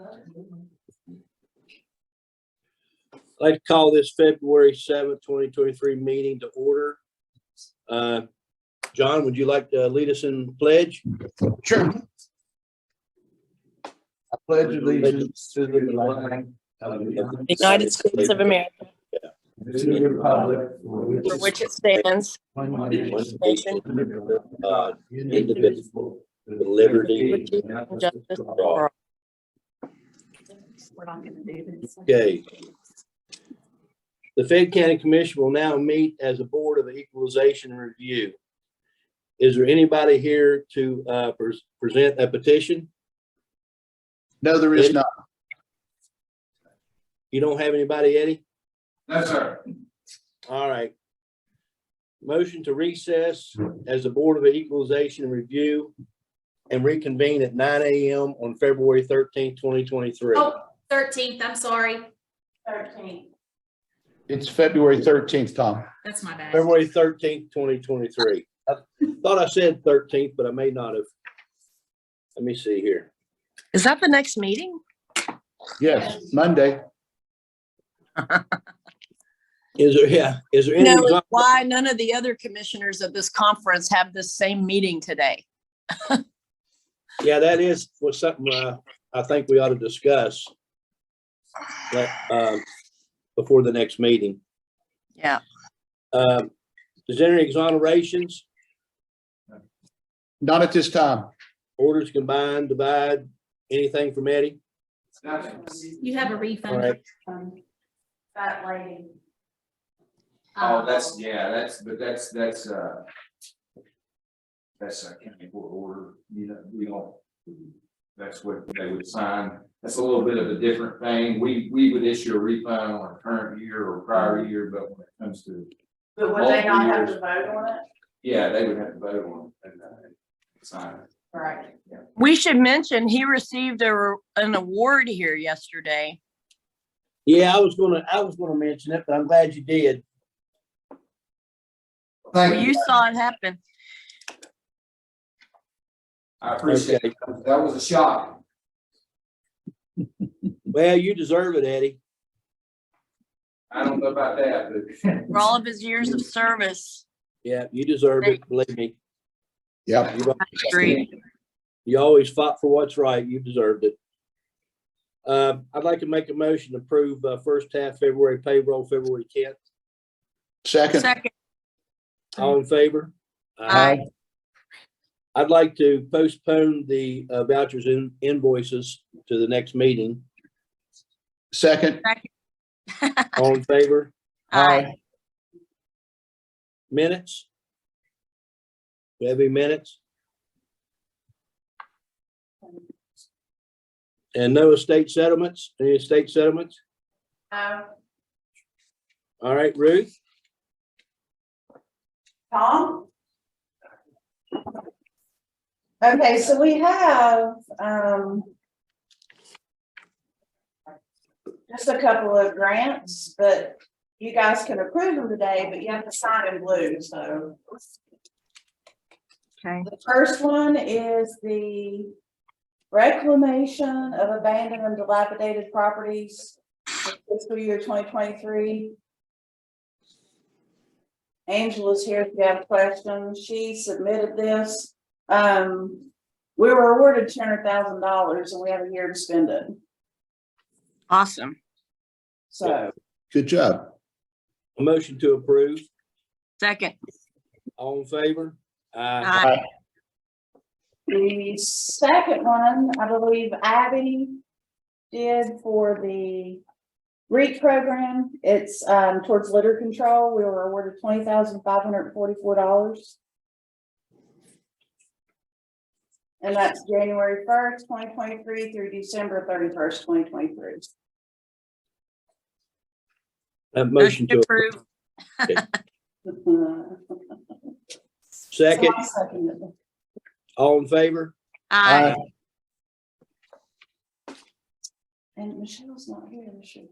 I'd like to call this February 7th, 2023 meeting to order. John, would you like to lead us in pledge? Sure. I pledge allegiance to the flag of the United States of America, to the republic for which it stands, one nation, Indivisible, with liberty and justice for all. We're not going to do this. Okay. The Fayette County Commission will now meet as a board of equalization and review. Is there anybody here to present a petition? No, there is not. You don't have anybody, Eddie? No, sir. All right. Motion to recess as the Board of Equalization and Review and reconvene at 9 a.m. on February 13th, 2023. Oh, 13th, I'm sorry. 13th. It's February 13th, Tom. That's my bad. February 13th, 2023. I thought I said 13th, but I may not have. Let me see here. Is that the next meeting? Yes, Monday. Is there any? No, it's why none of the other commissioners of this conference have the same meeting today. Yeah, that is was something I think we ought to discuss before the next meeting. Yeah. Is there any exonerations, Not at this time. orders combined, divide, anything from Eddie? You have a All refund. right. That lady. Oh, that's a county court order, you know, we don't, that's what they would sign. That's a little bit of a different thing. We would issue a refund on a current year or prior year, but when it comes to, But would they not have to vote on it? yeah, they would have to vote on it and sign it. Right. We should mention he received an award here yesterday. Yeah, I was gonna mention it, but I'm glad you did. You saw it happen. I appreciate it. That was a shock. Well, you deserve it, Eddie. I don't know about that, but For all of his years of service. Yeah, you deserve it. Believe me. Yep. Great. You always fought for what's right. You deserved it. I'd like to make a motion to approve first half February payroll, February 10th. Second. All in favor? Aye. I'd like to postpone the vouchers and invoices to the next meeting. Second. All in favor? Aye. Minutes? Do we have any minutes? And no estate settlements? Any estate settlements? No. All right, Ruth? Tom? Okay, so we have, just a couple of grants, but you guys can approve them today, but you have to sign in blue, so. Okay. The first one is the reclamation of abandoned and dilapidated properties for fiscal year 2023. Angela's here if you have questions. She submitted this. We were awarded $200,000 and we have a year to spend it. Awesome. So Good job. A motion to approve. Second. All in favor? Aye. the second one, I believe Abby did for the REAP program. It's towards litter control. We were awarded $20,544. And that's January 1st, 2023 through December 31st, 2023. Motion to approve. Second, all in favor? Aye. And Michelle's not here, is she?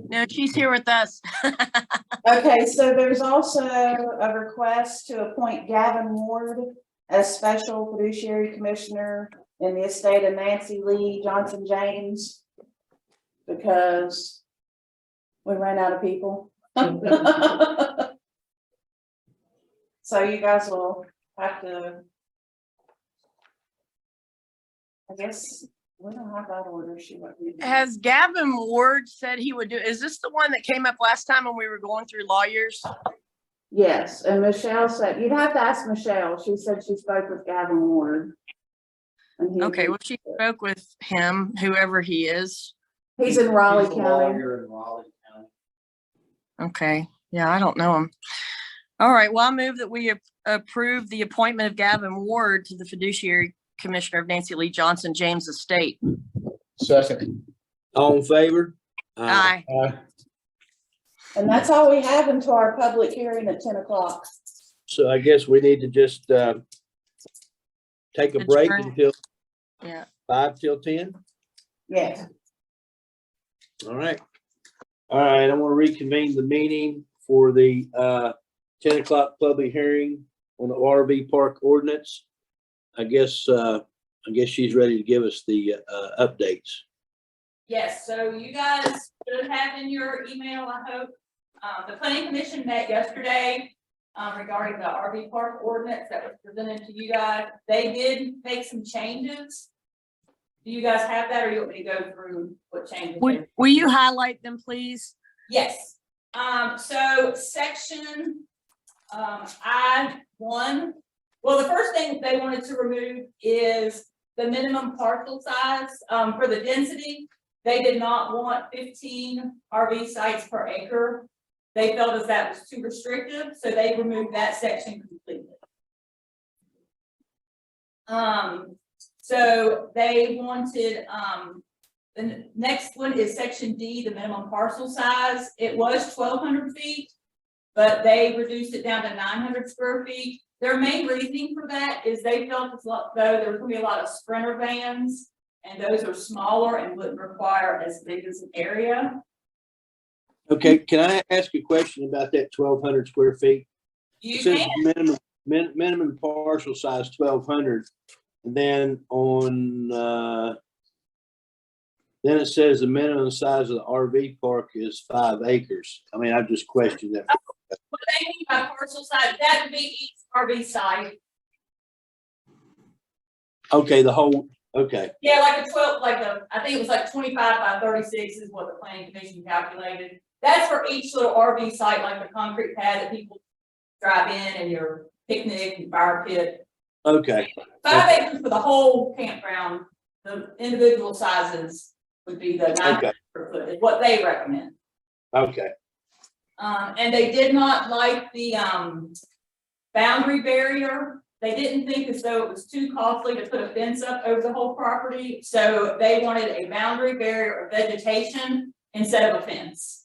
No, she's here with us. Okay, so there's also a request to appoint Gavin Ward as special fiduciary commissioner in the estate of Nancy Lee Johnson James because we ran out of people. So you guys will have to, I guess, we don't have that order. She would be. Has Gavin Ward said he would do, is this the one that came up last time when we were going through lawyers? Yes, and Michelle said, you'd have to ask Michelle. She said she spoke with Gavin Ward. And he- Okay, well, she spoke with him, whoever he is. He's in Raleigh He's a County. lawyer in Raleigh County. Okay, yeah, I don't know him. All right, well, I move that we approve the appointment of Gavin Ward to the Fiduciary Commissioner of Nancy Lee Johnson James Estate. Second. All in favor? Aye. And that's all we have until our public hearing at 10 o'clock. So I guess we need to just, take a break Adjourn. until Yeah. 5 till 10. Yes. All right. All right, I want to reconvene the meeting for the 10 o'clock public hearing on the RV park ordinance. I guess she's ready to give us the updates. Yes, so you guys should have in your email, I hope. The planning commission met yesterday regarding the RV park ordinance that was presented to you guys. They did make some changes. Do you guys have that, or you want me to go through what changes? Will you highlight them, please? Yes, so section, I-1, well, the first thing they wanted to remove is the minimum parcel size, for the density. They did not want 15 RV sites per acre. They felt as that was too restrictive, so they removed that section completely. So they wanted, the next one is section D, the minimum parcel size. It was 1,200 feet, but they reduced it down to 900 square feet. Their main reasoning for that is they felt as though there was going to be a lot of sprinter vans, and those are smaller and wouldn't require as big as an area. Okay, can I ask a question about that 1,200 square feet? You It says can, minimum parcel size 1,200, and then on then it says the minimum size of the RV park is 5 acres. I mean, I just questioned that. what they mean by parcel size, that would be each RV site. Okay, the whole, okay, Yeah, like a 12, I think it was like 25 by 36 is what the planning commission calculated. That's for each little RV site, like the concrete pad that people drive in and your picnic and fire pit. okay, 5 acres for the whole campground. The individual sizes would be the 9 square foot is what they recommend. okay. And they did not like the boundary barrier. They didn't think as though it was too costly to put a fence up over the whole property. So they wanted a boundary barrier of vegetation instead of a fence.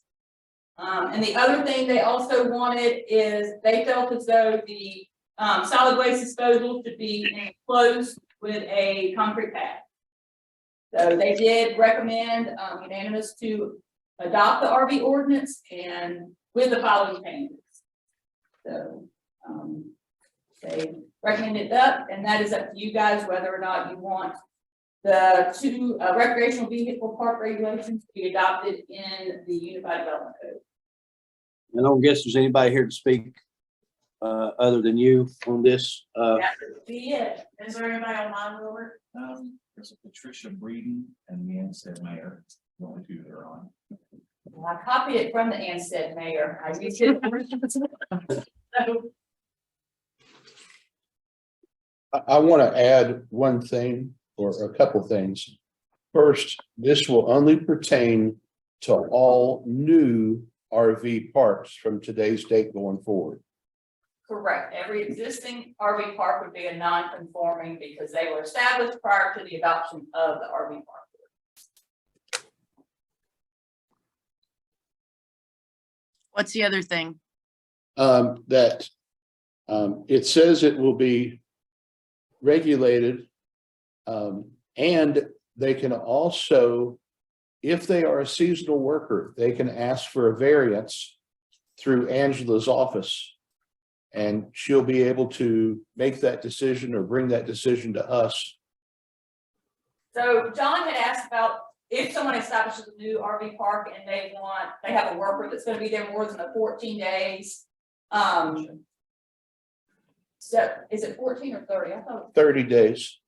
And the other thing they also wanted is they felt as though the solid waste disposal should be enclosed with a concrete pad. So they did recommend unanimous to adopt the RV ordinance and with the following changes. So they recommended that, and that is up to you guys whether or not you want the 2 recreational vehicle park regulations to be adopted in the Unified Development Code. I don't guess there's anybody here to speak other than you on this. That would be it. Is there anybody online, Robert? There's a Patricia Breeden and the Anstead Mayor, the only 2 that are on. Well, I copied it from the Anstead mayor. I used it. So, I want to add one thing or a couple things. First, this will only pertain to all new RV parks from today's date going forward. correct. Every existing RV park would be a non-conforming because they were established prior to the adoption of the RV park. What's the other thing? It says it will be regulated. And they can also, if they are a seasonal worker, they can ask for a variance through Angela's office. And she'll be able to make that decision or bring that decision to us So John had asked about if someone establishes a new RV park and they have a worker that's gonna be there more than the 14 days. So is it 14 or 30? I thought 30 days,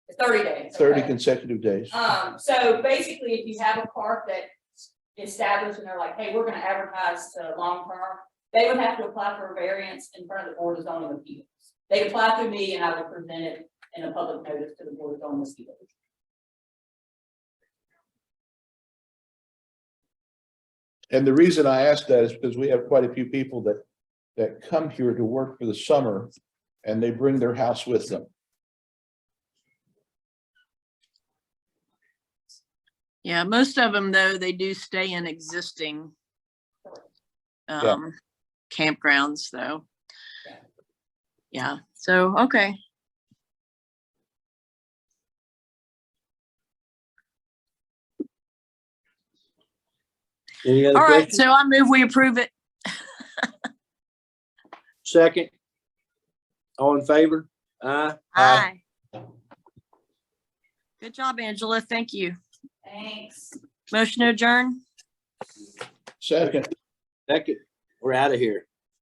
it's 30 days. 30 okay. consecutive days. So basically, if you have a park that established and they're like, hey, we're gonna advertise to long term, they would have to apply for a variance in front of the Board of Zoning Appeals. They apply through me and I would present it in a public notice to the Board of Zoning Appeals. And the reason I ask that is because we have quite a few people that come here to work for the summer and they bring their house with them. Yeah, most of them though, they do stay in existing campgrounds though. Yeah, so, okay. Any other All right, questions? so I move we approve it. Second. All in favor? Aye. Aye. Good job, Angela. Thank you. Thanks. Motion to adjourn. Second. Second. We're out of here.